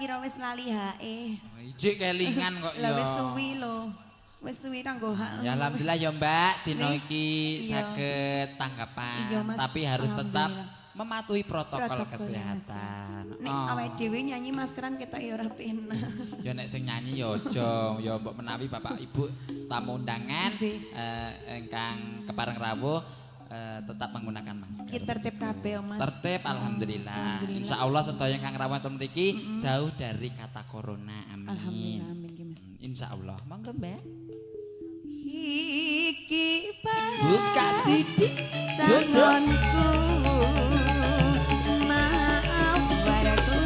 kira wis lali hae. Ijik kelingan kok ya. Lah wis suwi lho. Wis suwi kanggo hak. Ya alhamdulillah ya Mbak, dino iki saged tanggapan. Iya, Mas. Tapi harus tetap Alhamdulillah. mematuhi protokol kesehatan. Nek awake dhewe nyanyi maskeran ketok ya ora penak. Ya nek sing nyanyi ya aja, ya mbok menawi Bapak Ibu tamu undangan ingkang kepareng rawuh tetap menggunakan masker. Ki tertib kabeh, Mas. Tertib alhamdulillah. Insyaallah sedaya kang rawuh ten mriki jauh dari kata corona. Amin. Alhamdulillah amin ki, Mas. Insyaallah. Monggo Mbak. Iki buka sidik susunku maaf padaku.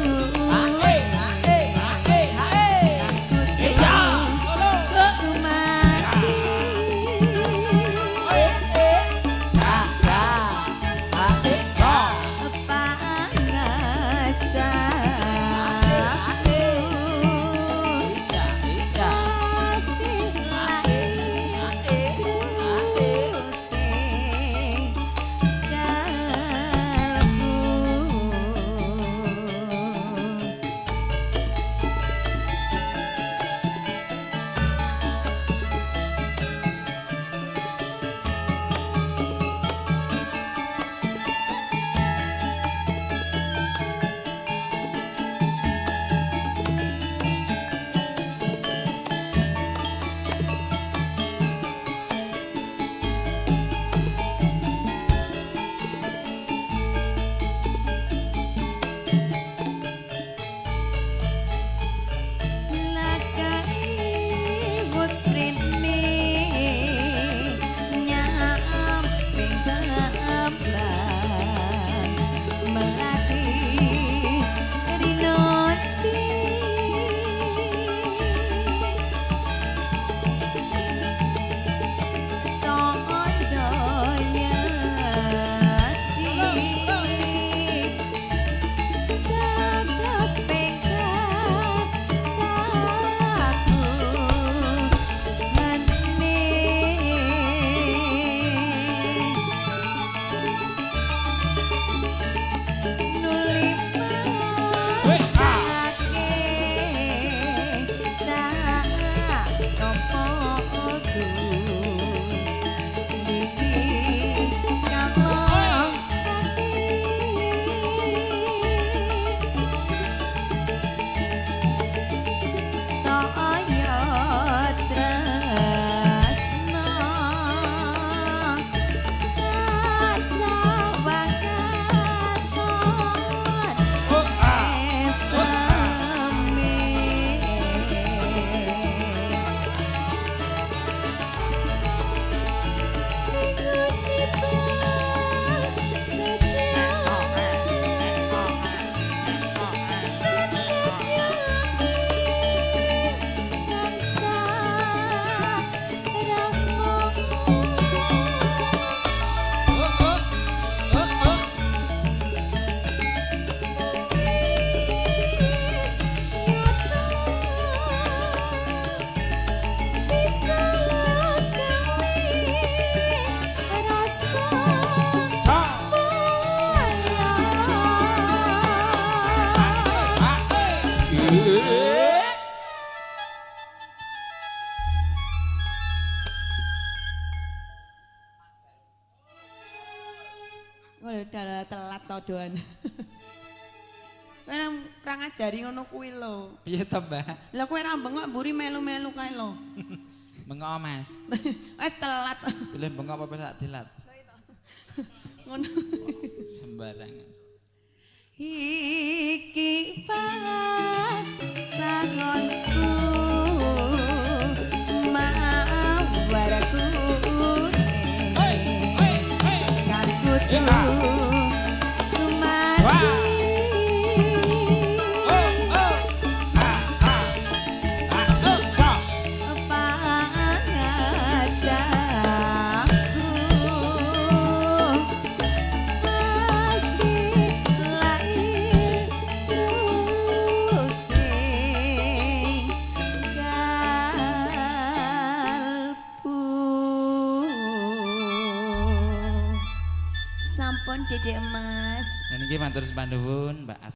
Udah telat to doan. Kowe ora ngajari ngono kuwi lho. Piye to, Mbak? Lah kowe ra bengok mburi melu-melu kae lho. Bengok, Mas. Wes telat. Pilih bengok apa sak dilat? Ngono. Sembarangan. Iki pasanganku mawaraku kakutu sumati Sampun Dedek Mas. Dan ini matur sembah nuwun Mbak